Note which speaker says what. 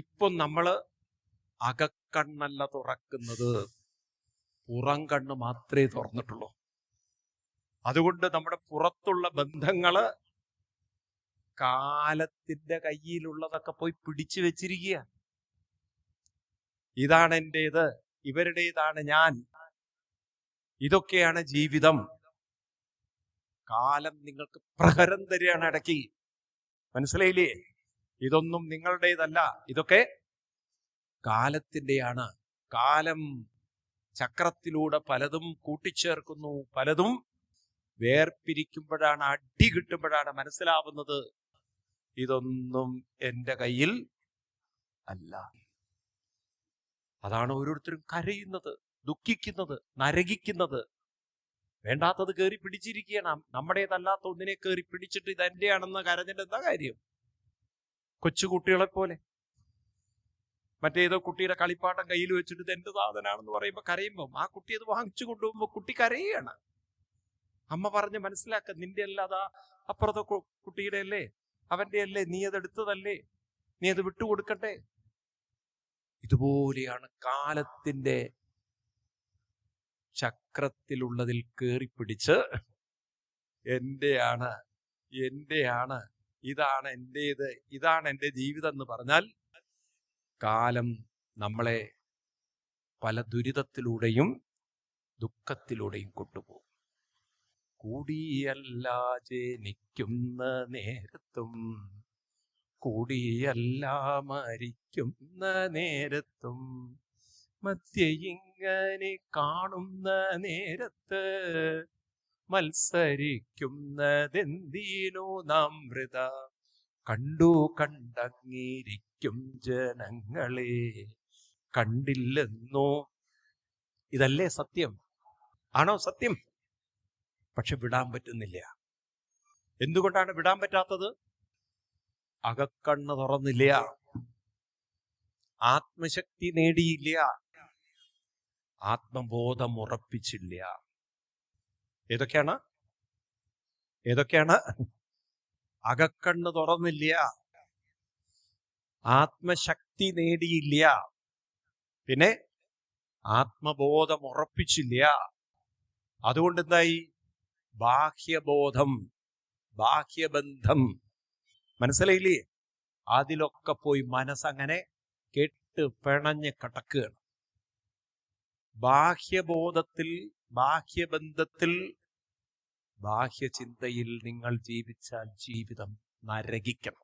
Speaker 1: ഇപ്പം നമ്മള് അകക്കണ്ണല്ല തുറക്കുന്നത്, പുറം കണ്ണ് മാത്രമേ തുറന്നിട്ടുള്ളൂ. അതുകൊണ്ട് നമ്മുടെ പുറത്തുള്ള ബന്ധങ്ങള് കാലത്തിന്റെ കയ്യിലുള്ളതൊക്കെ പോയി പിടിച്ചു വെച്ചിരിക്കുക. ഇതാണ് എന്റേത്, ഇവരുടേതാണ് ഞാൻ, ഇതൊക്കെയാണ് ജീവിതം. കാലം നിങ്ങൾക്ക് പ്രഹരം തരികയാണ് ഇടയ്ക്ക്. മനസ്സിലായില്ലേ? ഇതൊന്നും നിങ്ങളുടേതല്ല, ഇതൊക്കെ കാലത്തിന്റെയാണ്. കാലം ചക്രത്തിലൂടെ പലതും കൂട്ടിച്ചേർക്കുന്നു, പലതും വേർപിരിക്കുമ്പോഴാണ്, അടി കിട്ടുമ്പോഴാണ് മനസ്സിലാവുന്നത് ഇതൊന്നും എൻ്റെ കയ്യിൽ അല്ല. അതാണ് ഓരോരുത്തരും കരയുന്നത്, ദുഃഖിക്കുന്നത്, നരകിക്കുന്നത്. വേണ്ടാത്തത് കയറി പിടിച്ചിരിക്കുകയാണ്. നമ്മുടേതല്ലാത്ത ഒന്നിനെ കയറി പിടിച്ചിട്ട് ഇതെന്റെയാണെന്ന് കരഞ്ഞിട്ട് എന്താ കാര്യം? കൊച്ചുകുട്ടികളെ പോലെ മറ്റേതോ കുട്ടിയുടെ കളിപ്പാട്ടം കയ്യിൽ വെച്ചിട്ട് ഇത് എന്റെ സാധനമാണെന്ന് പറയുമ്പോൾ കരയുമ്പോൾ ആ കുട്ടി അത് വാങ്ങിച്ചു കൊണ്ടുപോകുമ്പോൾ കുട്ടി കരയുകയാണ്. അമ്മ പറഞ്ഞ് മനസ്സിലാക്ക, നിന്റെ അല്ല, അതാ അപ്പുറത്തെ കുട്ടിയുടെ അല്ലേ, അവന്റെ അല്ലേ, നീ അത് എടുത്തതല്ലേ, നീ അത് വിട്ടുകൊടുക്കട്ടെ. ഇതുപോലെയാണ് കാലത്തിന്റെ ചക്രത്തിലുള്ളതിൽ കയറിപ്പിടിച്ച് എന്റെയാണ്, എന്റെയാണ്, ഇതാണ് എന്റേത്, ഇതാണ് എൻ്റെ ജീവിതം എന്ന് പറഞ്ഞാൽ കാലം നമ്മളെ പല ദുരിതത്തിലൂടെയും ദുഃഖത്തിലൂടെയും കൊണ്ടുപോകും. കൂടിയല്ല ജനിക്കുന്ന നേരത്തും കൂടിയല്ല മരിക്കുന്ന നേരത്തും മധ്യ ഇങ്ങനെ കാണുന്ന നേരത്ത് മത്സരിക്കുന്നതെന്തിനു നാം വൃത കണ്ടു കണ്ടങ്ങിരിക്കും ജനങ്ങളെ കണ്ടില്ലെന്നോ. ഇതല്ലേ സത്യം? ആണോ സത്യം? പക്ഷെ വിടാൻ പറ്റുന്നില്ല. എന്തുകൊണ്ടാണ് വിടാൻ പറ്റാത്തത്? അകക്കണ്ണ് തുറന്നില്ല, ആത്മശക്തി നേടിയില്ല, ആത്മബോധം ഉറപ്പിച്ചില്ല. ഏതൊക്കെയാണ്? അകക്കണ്ണ് തുറന്നില്ല, ആത്മശക്തി നേടിയില്ല, പിന്നെ ആത്മബോധം ഉറപ്പിച്ചില്ല. അതുകൊണ്ട് എന്തായി? ബാഹ്യബോധം, ബാഹ്യബന്ധം, മനസ്സിലായില്ലേ? അതിലൊക്കെ പോയി മനസ്സങ്ങനെ കെട്ട് പിണഞ്ഞ് കിടക്കുകയാണ്. ബാഹ്യബോധത്തിൽ, ബാഹ്യബന്ധത്തിൽ, ബാഹ്യചിന്തയിൽ നിങ്ങൾ ജീവിച്ചാൽ ജീവിതം നരകിക്കണം.